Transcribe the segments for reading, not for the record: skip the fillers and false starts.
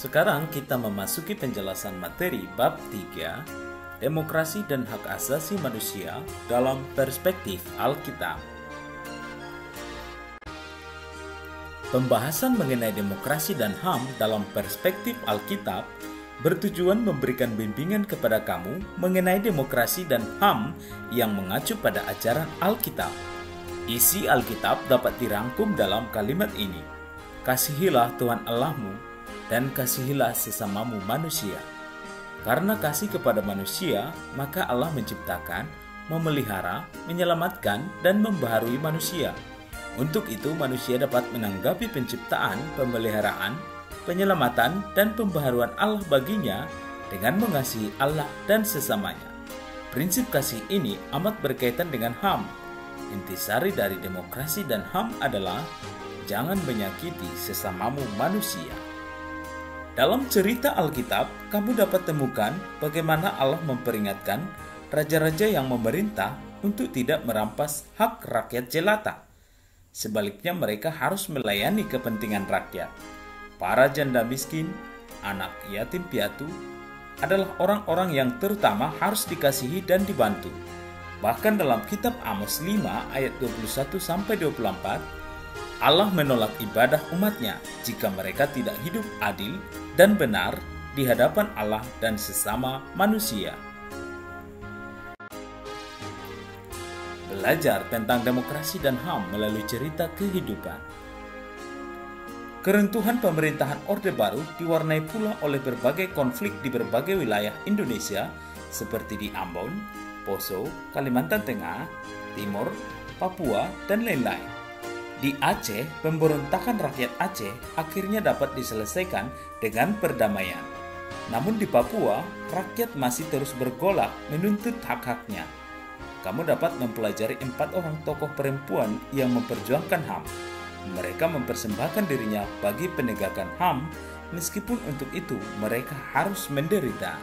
Sekarang kita memasuki penjelasan materi bab 3, Demokrasi dan Hak Asasi Manusia dalam Perspektif Alkitab. Pembahasan mengenai demokrasi dan HAM dalam perspektif Alkitab bertujuan memberikan bimbingan kepada kamu mengenai demokrasi dan HAM yang mengacu pada ajaran Alkitab. Isi Alkitab dapat dirangkum dalam kalimat ini: kasihilah Tuhan Allahmu dan kasihilah sesamamu manusia. Karena kasih kepada manusia, maka Allah menciptakan, memelihara, menyelamatkan, dan membaharui manusia. Untuk itu manusia dapat menanggapi penciptaan, pemeliharaan, penyelamatan, dan pembaharuan Allah baginya dengan mengasihi Allah dan sesamanya. Prinsip kasih ini amat berkaitan dengan HAM. Intisari dari demokrasi dan HAM adalah jangan menyakiti sesamamu manusia. Dalam cerita Alkitab, kamu dapat temukan bagaimana Allah memperingatkan raja-raja yang memerintah untuk tidak merampas hak rakyat jelata. Sebaliknya mereka harus melayani kepentingan rakyat. Para janda miskin, anak yatim piatu adalah orang-orang yang terutama harus dikasihi dan dibantu. Bahkan dalam kitab Amos 5 ayat 21-24, Allah menolak ibadah umatnya jika mereka tidak hidup adil dan benar di hadapan Allah dan sesama manusia. Belajar tentang demokrasi dan HAM melalui cerita kehidupan. Keruntuhan pemerintahan Orde Baru diwarnai pula oleh berbagai konflik di berbagai wilayah Indonesia seperti di Ambon, Poso, Kalimantan Tengah, Timur, Papua, dan lain-lain. Di Aceh, pemberontakan rakyat Aceh akhirnya dapat diselesaikan dengan perdamaian. Namun di Papua, rakyat masih terus bergolak menuntut hak-haknya. Kamu dapat mempelajari 4 orang tokoh perempuan yang memperjuangkan HAM. Mereka mempersembahkan dirinya bagi penegakan HAM, meskipun untuk itu mereka harus menderita.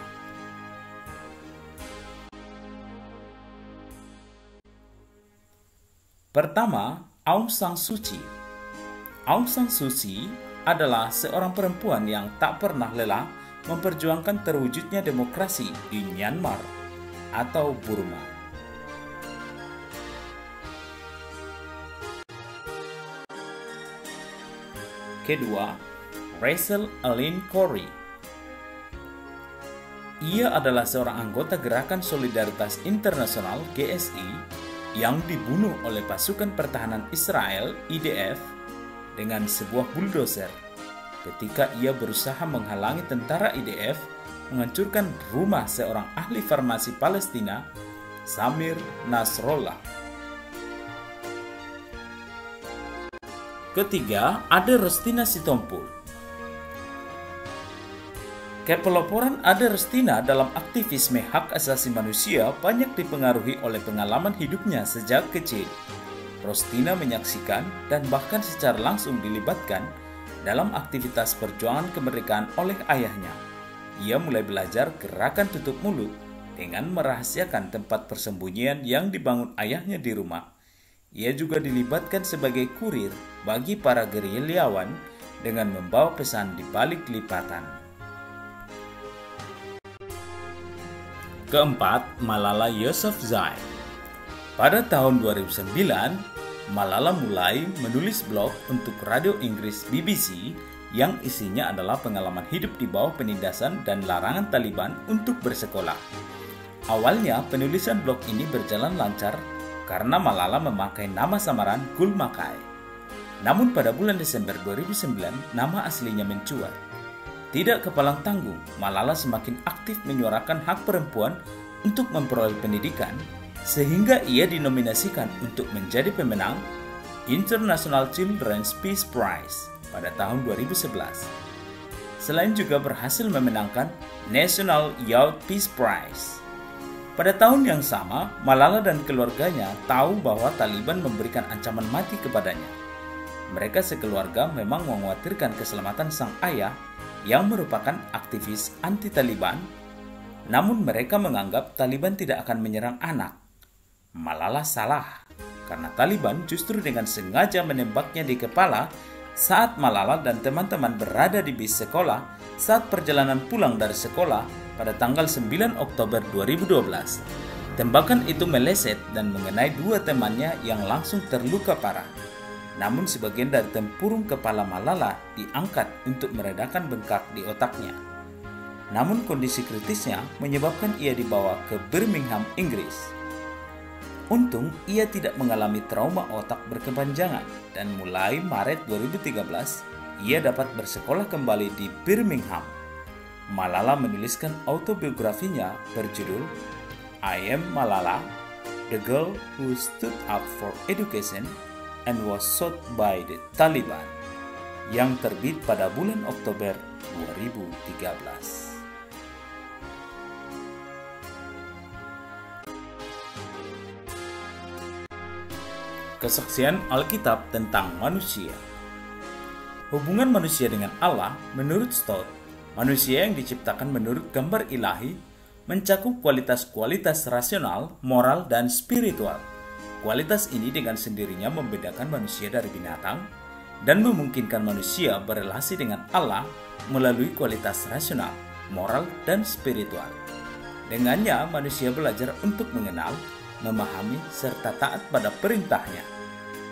Pertama, Aung San Suu Kyi. Aung San Suu Kyi adalah seorang perempuan yang tak pernah lelah memperjuangkan terwujudnya demokrasi di Myanmar atau Burma. Kedua, Rachel Ellen Corrie. Ia adalah seorang anggota Gerakan Solidaritas Internasional (GSI) yang dibunuh oleh pasukan pertahanan Israel (IDF) dengan sebuah bulldozer ketika ia berusaha menghalangi tentara IDF menghancurkan rumah seorang ahli farmasi Palestina, Samir Nasrallah. Ketiga, ada Rustina Sitompul. Kepeloporan Ade Rustina dalam aktivisme hak asasi manusia banyak dipengaruhi oleh pengalaman hidupnya sejak kecil. Rustina menyaksikan dan bahkan secara langsung dilibatkan dalam aktivitas perjuangan kemerdekaan oleh ayahnya. Ia mulai belajar gerakan tutup mulut dengan merahasiakan tempat persembunyian yang dibangun ayahnya di rumah. Ia juga dilibatkan sebagai kurir bagi para gerilyawan dengan membawa pesan di balik lipatan. Keempat, Malala Yousafzai. Pada tahun 2009, Malala mulai menulis blog untuk radio Inggris BBC yang isinya adalah pengalaman hidup di bawah penindasan dan larangan Taliban untuk bersekolah. Awalnya, penulisan blog ini berjalan lancar karena Malala memakai nama samaran Gul Makai. Namun pada bulan Desember 2009, nama aslinya mencuat. Tidak kepalang tanggung, Malala semakin aktif menyuarakan hak perempuan untuk memperoleh pendidikan, sehingga ia dinominasikan untuk menjadi pemenang International Children's Peace Prize pada tahun 2011. Selain juga berhasil memenangkan National Youth Peace Prize. Pada tahun yang sama, Malala dan keluarganya tahu bahwa Taliban memberikan ancaman mati kepadanya. Mereka sekeluarga memang mengkhawatirkan keselamatan sang ayah yang merupakan aktivis anti-Taliban, namun mereka menganggap Taliban tidak akan menyerang anak. Malala salah, karena Taliban justru dengan sengaja menembaknya di kepala Saat Malala dan teman-teman berada di bis sekolah saat perjalanan pulang dari sekolah pada tanggal 9 Oktober 2012, tembakan itu meleset dan mengenai dua temannya yang langsung terluka parah. Namun sebagian dari tempurung kepala Malala diangkat untuk meredakan bengkak di otaknya. Namun kondisi kritisnya menyebabkan ia dibawa ke Birmingham, Inggris. Untung ia tidak mengalami trauma otak berkepanjangan dan mulai Maret 2013 ia dapat bersekolah kembali di Birmingham. Malala menuliskan autobiografinya berjudul I Am Malala, The Girl Who Stood Up for Education and Was Shot by the Taliban, yang terbit pada bulan Oktober 2013. Kesaksian Alkitab tentang manusia. Hubungan manusia dengan Allah menurut Stott, manusia yang diciptakan menurut gambar ilahi mencakup kualitas-kualitas rasional, moral, dan spiritual. Kualitas ini dengan sendirinya membedakan manusia dari binatang dan memungkinkan manusia berelasi dengan Allah melalui kualitas rasional, moral, dan spiritual. Dengannya manusia belajar untuk mengenal, memahami, serta taat pada perintahnya.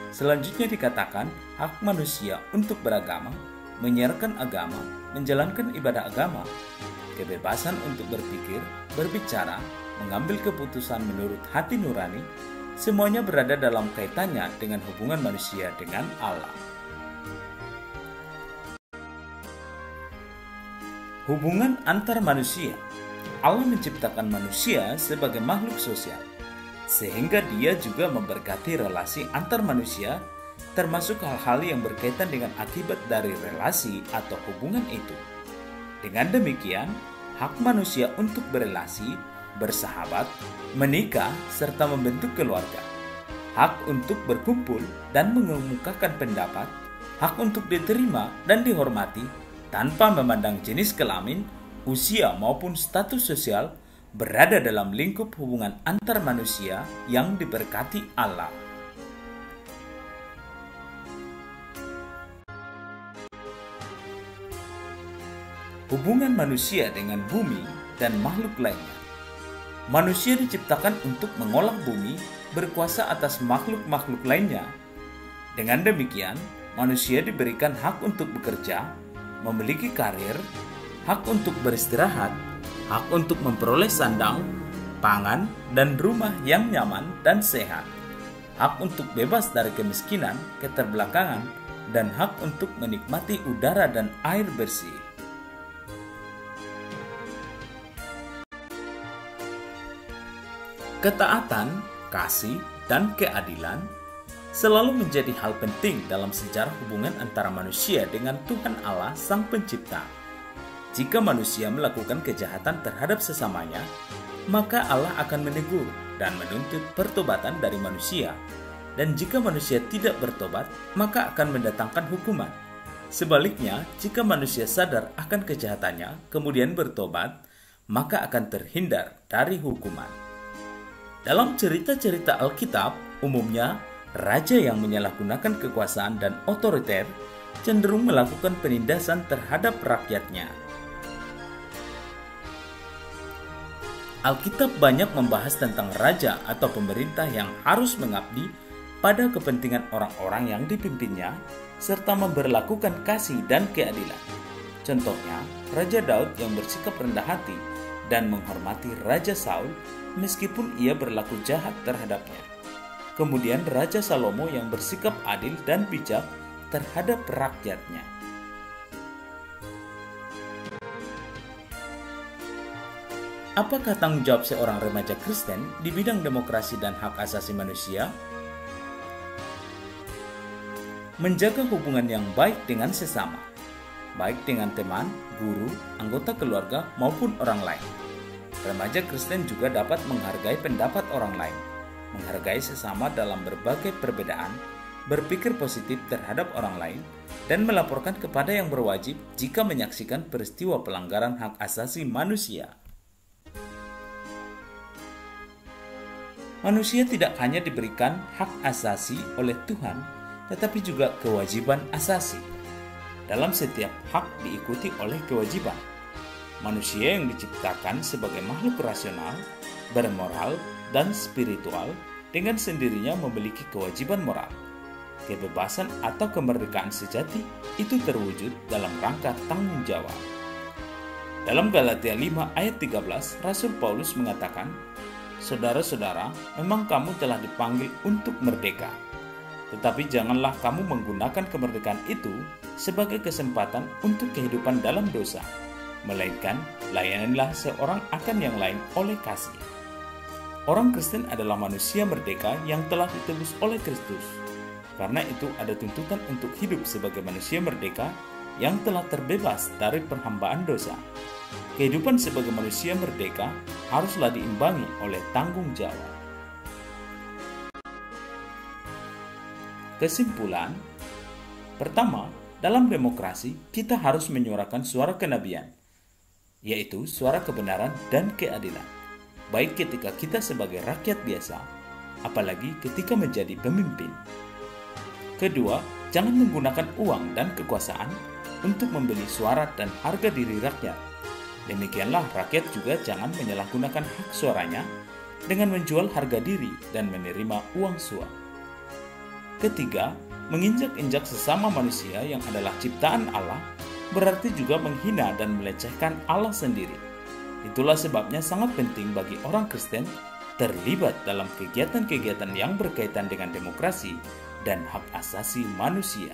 Selanjutnya dikatakan hak manusia untuk beragama, menyiarkan agama, menjalankan ibadah agama, kebebasan untuk berpikir, berbicara, mengambil keputusan menurut hati nurani, semuanya berada dalam kaitannya dengan hubungan manusia dengan Allah. Hubungan antar manusia. Allah menciptakan manusia sebagai makhluk sosial, sehingga dia juga memberkati relasi antar manusia, termasuk hal-hal yang berkaitan dengan akibat dari relasi atau hubungan itu. Dengan demikian, hak manusia untuk berelasi, bersahabat, menikah, serta membentuk keluarga, hak untuk berkumpul dan mengemukakan pendapat, hak untuk diterima dan dihormati tanpa memandang jenis kelamin, usia maupun status sosial, berada dalam lingkup hubungan antar manusia yang diberkati Allah. Hubungan manusia dengan bumi dan makhluk lainnya. Manusia diciptakan untuk mengolah bumi, berkuasa atas makhluk-makhluk lainnya. Dengan demikian, manusia diberikan hak untuk bekerja, memiliki karir, hak untuk beristirahat, hak untuk memperoleh sandang, pangan, dan rumah yang nyaman dan sehat, hak untuk bebas dari kemiskinan, keterbelakangan, dan hak untuk menikmati udara dan air bersih. Ketaatan, kasih, dan keadilan selalu menjadi hal penting dalam sejarah hubungan antara manusia dengan Tuhan Allah Sang Pencipta. Jika manusia melakukan kejahatan terhadap sesamanya, maka Allah akan menegur dan menuntut pertobatan dari manusia. Dan jika manusia tidak bertobat, maka akan mendatangkan hukuman. Sebaliknya, jika manusia sadar akan kejahatannya, kemudian bertobat, maka akan terhindar dari hukuman. Dalam cerita-cerita Alkitab, umumnya raja yang menyalahgunakan kekuasaan dan otoriter cenderung melakukan penindasan terhadap rakyatnya. Alkitab banyak membahas tentang raja atau pemerintah yang harus mengabdi pada kepentingan orang-orang yang dipimpinnya, serta memberlakukan kasih dan keadilan. Contohnya, Raja Daud yang bersikap rendah hati dan menghormati Raja Saul meskipun ia berlaku jahat terhadapnya. Kemudian Raja Salomo yang bersikap adil dan bijak terhadap rakyatnya. Apakah tanggung jawab seorang remaja Kristen di bidang demokrasi dan hak asasi manusia? Menjaga hubungan yang baik dengan sesama, baik dengan teman, guru, anggota keluarga, maupun orang lain. Remaja Kristen juga dapat menghargai pendapat orang lain, menghargai sesama dalam berbagai perbedaan, berpikir positif terhadap orang lain, dan melaporkan kepada yang berwajib jika menyaksikan peristiwa pelanggaran hak asasi manusia. Manusia tidak hanya diberikan hak asasi oleh Tuhan, tetapi juga kewajiban asasi. dalam setiap hak diikuti oleh kewajiban. Manusia yang diciptakan sebagai makhluk rasional, bermoral, dan spiritual dengan sendirinya memiliki kewajiban moral. Kebebasan atau kemerdekaan sejati itu terwujud dalam rangka tanggung jawab. Dalam Galatia 5 ayat 13, Rasul Paulus mengatakan, "Saudara-saudara, memang kamu telah dipanggil untuk merdeka. Tetapi janganlah kamu menggunakan kemerdekaan itu sebagai kesempatan untuk kehidupan dalam dosa, melainkan layanilah seorang akan yang lain oleh kasih." Orang Kristen adalah manusia merdeka yang telah ditebus oleh Kristus. Karena itu ada tuntutan untuk hidup sebagai manusia merdeka yang telah terbebas dari perhambaan dosa. Kehidupan sebagai manusia merdeka haruslah diimbangi oleh tanggung jawab. Kesimpulan, pertama, dalam demokrasi kita harus menyuarakan suara kenabian, yaitu suara kebenaran dan keadilan, baik ketika kita sebagai rakyat biasa, apalagi ketika menjadi pemimpin. Kedua, jangan menggunakan uang dan kekuasaan untuk membeli suara dan harga diri rakyat. Demikianlah rakyat juga jangan menyalahgunakan hak suaranya dengan menjual harga diri dan menerima uang suap. Ketiga, menginjak-injak sesama manusia yang adalah ciptaan Allah berarti juga menghina dan melecehkan Allah sendiri. Itulah sebabnya sangat penting bagi orang Kristen terlibat dalam kegiatan-kegiatan yang berkaitan dengan demokrasi dan hak asasi manusia.